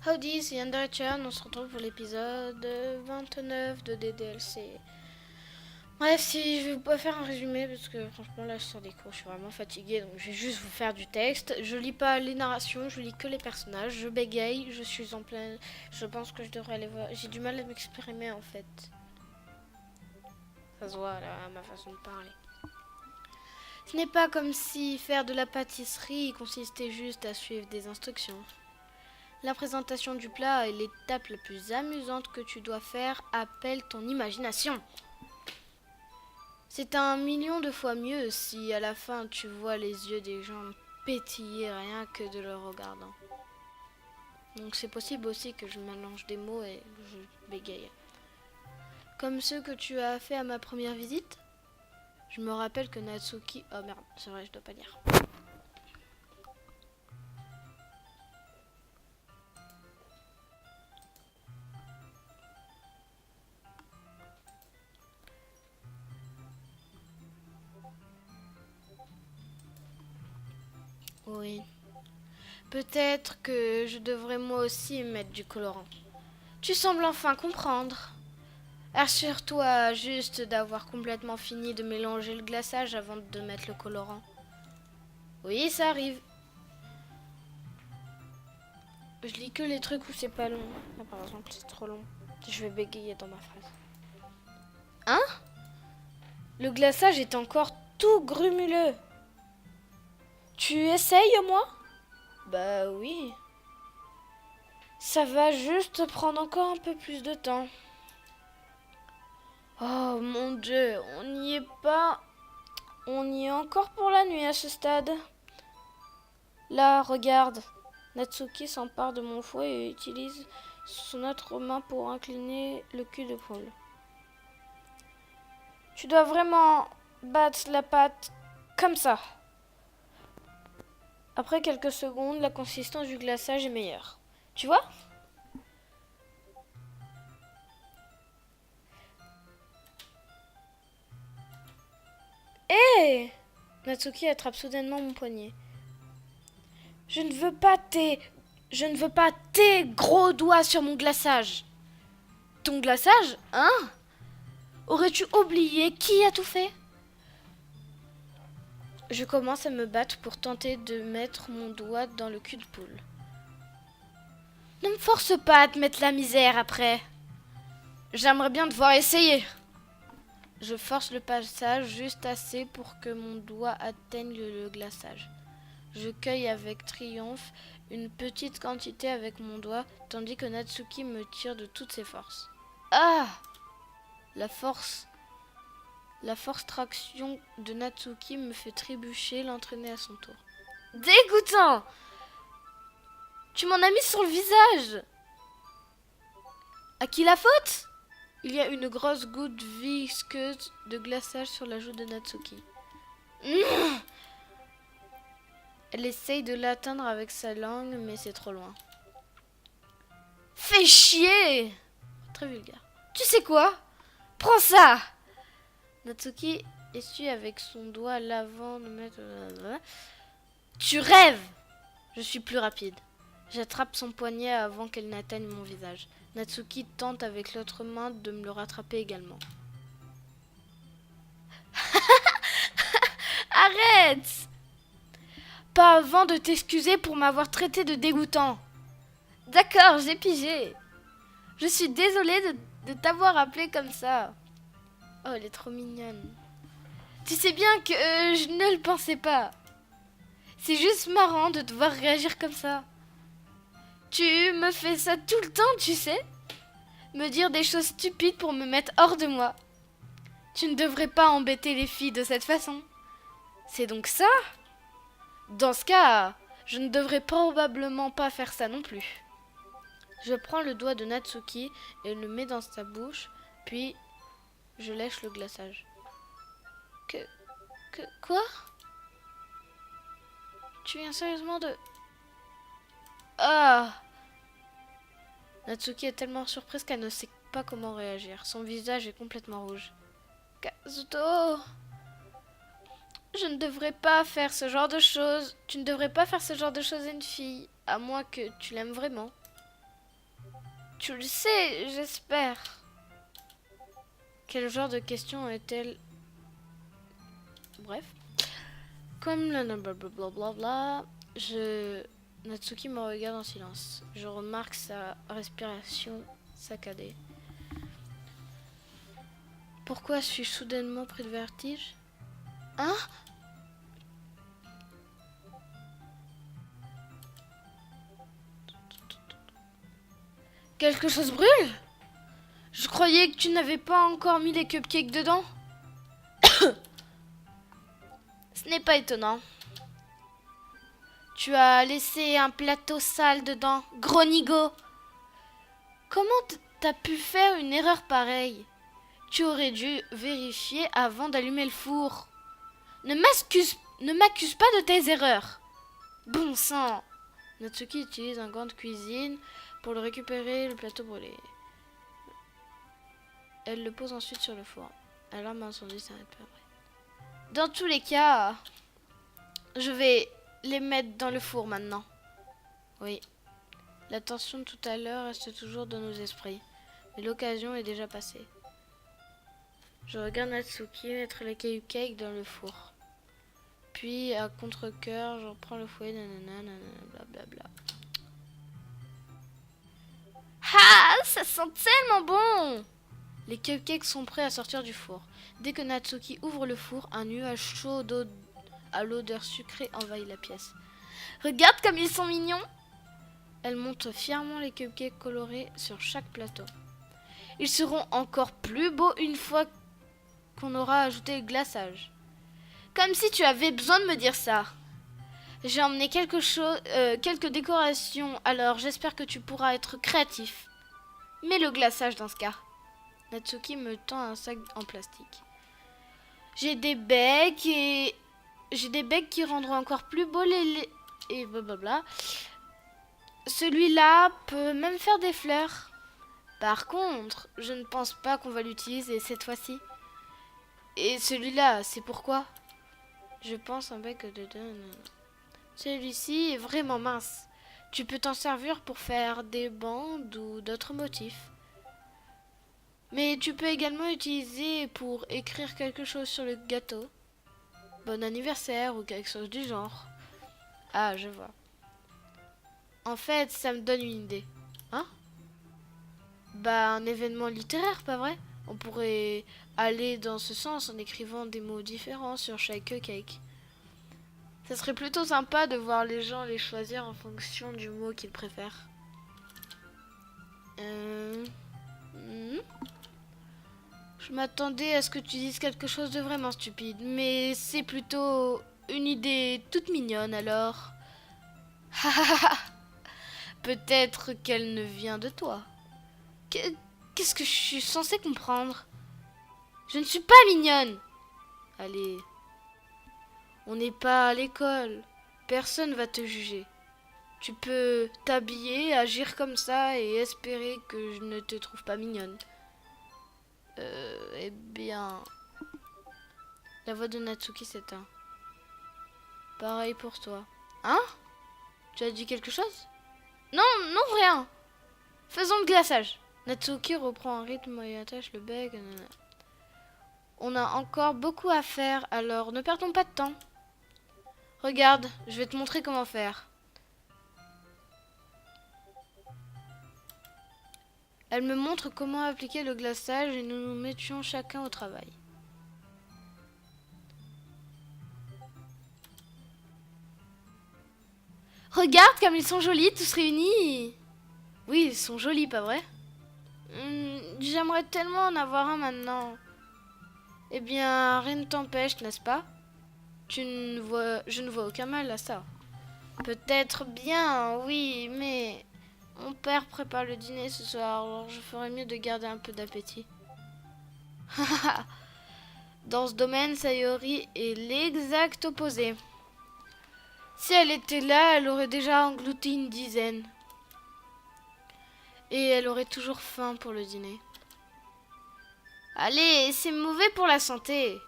Howdy, c'est Yandarechan, on se retrouve pour l'épisode 29 de DDLC. Bref, si je vais pas faire un résumé parce que franchement là je sors des cours, je suis vraiment fatiguée donc je vais juste vous faire du texte. Je lis pas les narrations, je lis que les personnages, je bégaye, je suis en plein... Je pense que je devrais aller voir, j'ai du mal à m'exprimer en fait. Ça se voit là à ma façon de parler. Ce n'est pas comme si faire de la pâtisserie consistait juste à suivre des instructions. La présentation du plat est l'étape la plus amusante que tu dois faire, appelle ton imagination. C'est 1 million de fois mieux si à la fin tu vois les yeux des gens pétiller rien que de le regardant. Donc c'est possible aussi que je mélange des mots et je bégaye. Comme ceux que tu as fait à ma première visite. Je me rappelle que Natsuki... Oh merde, c'est vrai, je dois pas dire. Oui. Peut-être que je devrais moi aussi mettre du colorant. Tu sembles enfin comprendre. Assure-toi juste d'avoir complètement fini de mélanger le glaçage avant de mettre le colorant. Oui, ça arrive. Je lis que les trucs où c'est pas long. Là, par exemple, c'est trop long. Je vais bégayer dans ma phrase. Hein? Le glaçage est encore tout grumuleux. Tu essayes, moi? Bah oui. Ça va juste prendre encore un peu plus de temps. Oh mon Dieu, on n'y est pas. On y est encore pour la nuit à ce stade. Là, regarde. Natsuki s'empare de mon fouet et utilise son autre main pour incliner le cul de poule. Tu dois vraiment battre la pâte comme ça. Après quelques secondes, la consistance du glaçage est meilleure. Tu vois? Hé! Natsuki attrape soudainement mon poignet. Je ne veux pas tes gros doigts sur mon glaçage. Ton glaçage? Hein? Aurais-tu oublié qui a tout fait? Je commence à me battre pour tenter de mettre mon doigt dans le cul de poule. Ne me force pas à te mettre la misère après. J'aimerais bien devoir essayer. Je force le passage juste assez pour que mon doigt atteigne le glaçage. Je cueille avec triomphe une petite quantité avec mon doigt, tandis que Natsuki me tire de toutes ses forces. Ah! La force traction de Natsuki me fait trébucher, l'entraîner à son tour. Dégoûtant! Tu m'en as mis sur le visage! À qui la faute? Il y a une grosse goutte visqueuse de glaçage sur la joue de Natsuki. Elle essaye de l'atteindre avec sa langue, mais c'est trop loin. Fais chier! Très vulgaire. Tu sais quoi? Prends ça! Natsuki essuie avec son doigt l'avant de mettre... Tu rêves! Je suis plus rapide. J'attrape son poignet avant qu'elle n'atteigne mon visage. Natsuki tente avec l'autre main de me le rattraper également. Arrête! Pas avant de t'excuser pour m'avoir traité de dégoûtant. D'accord, j'ai pigé. Je suis désolée de t'avoir appelé comme ça. Oh, elle est trop mignonne. Tu sais bien que je ne le pensais pas. C'est juste marrant de devoir réagir comme ça. Tu me fais ça tout le temps, tu sais? Me dire des choses stupides pour me mettre hors de moi. Tu ne devrais pas embêter les filles de cette façon. C'est donc ça? Dans ce cas, je ne devrais probablement pas faire ça non plus. Je prends le doigt de Natsuki et le mets dans sa bouche, puis je lèche le glaçage. Quoi? Tu viens sérieusement de... Ah! Natsuki est tellement surprise qu'elle ne sait pas comment réagir. Son visage est complètement rouge. Kazuto! Je ne devrais pas faire ce genre de choses. Tu ne devrais pas faire ce genre de choses à une fille, à moins que tu l'aimes vraiment. Tu le sais, j'espère. Quel genre de question est-elle? Bref. Comme le blablabla, Natsuki me regarde en silence. Je remarque sa respiration saccadée. Pourquoi suis-je soudainement pris de vertige? Hein? Quelque chose brûle? Je croyais que tu n'avais pas encore mis les cupcakes dedans. Ce n'est pas étonnant. Tu as laissé un plateau sale dedans, gros nigo. Comment t'as pu faire une erreur pareille? Tu aurais dû vérifier avant d'allumer le four. Ne m'accuse pas de tes erreurs. Bon sang. Natsuki utilise un gant de cuisine pour le récupérer le plateau brûlé. Elle le pose ensuite sur le four. L'alarme incendie s'arrête peu après. Dans tous les cas, je vais les mettre dans le four maintenant. Oui. La tension de tout à l'heure reste toujours dans nos esprits. Mais l'occasion est déjà passée. Je regarde Natsuki mettre les cupcakes dans le four. Puis, à contre-cœur, je reprends le fouet, nanana, blablabla. Ah, ça sent tellement bon! Les cupcakes sont prêts à sortir du four. Dès que Natsuki ouvre le four, un nuage chaud à l'odeur sucrée envahit la pièce. Regarde comme ils sont mignons! Elle monte fièrement les cupcakes colorés sur chaque plateau. Ils seront encore plus beaux une fois qu'on aura ajouté le glaçage. Comme si tu avais besoin de me dire ça. J'ai emmené quelques décorations, alors j'espère que tu pourras être créatif. Mets le glaçage dans ce cas. Natsuki me tend un sac en plastique. J'ai des becs qui rendront encore plus beaux et blablabla. Celui-là peut même faire des fleurs. Par contre, je ne pense pas qu'on va l'utiliser cette fois-ci. Et celui-là, c'est pourquoi? Je pense un bec de... Celui-ci est vraiment mince. Tu peux t'en servir pour faire des bandes ou d'autres motifs. Mais tu peux également l'utiliser pour écrire quelque chose sur le gâteau. Bon anniversaire ou quelque chose du genre. Ah, je vois. En fait, ça me donne une idée. Hein? Bah, un événement littéraire, pas vrai? On pourrait aller dans ce sens en écrivant des mots différents sur chaque cupcake. Ça serait plutôt sympa de voir les gens les choisir en fonction du mot qu'ils préfèrent. Je m'attendais à ce que tu dises quelque chose de vraiment stupide, mais c'est plutôt une idée toute mignonne alors. Peut-être qu'elle ne vient de toi. Qu'est-ce que je suis censée comprendre? Je ne suis pas mignonne. Allez, on n'est pas à l'école. Personne va te juger. Tu peux t'habiller, agir comme ça et espérer que je ne te trouve pas mignonne. Eh bien... La voix de Natsuki s'éteint. Pareil pour toi. Hein? Tu as dit quelque chose? Non, non, rien. Faisons le glaçage. Natsuki reprend un rythme et attache le bec. On a encore beaucoup à faire, alors ne perdons pas de temps. Regarde, je vais te montrer comment faire. Elle me montre comment appliquer le glaçage et nous nous mettions chacun au travail. Regarde comme ils sont jolis tous réunis. Oui, ils sont jolis, pas vrai? J'aimerais tellement en avoir un maintenant. Eh bien, rien ne t'empêche, n'est-ce pas? Je ne vois aucun mal à ça. Peut-être bien, oui, mais mon père prépare le dîner ce soir, alors je ferais mieux de garder un peu d'appétit. Dans ce domaine, Sayori est l'exact opposé. Si elle était là, elle aurait déjà englouti une dizaine. Et elle aurait toujours faim pour le dîner. Allez, c'est mauvais pour la santé.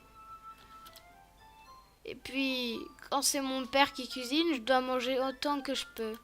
Et puis, quand c'est mon père qui cuisine, je dois manger autant que je peux.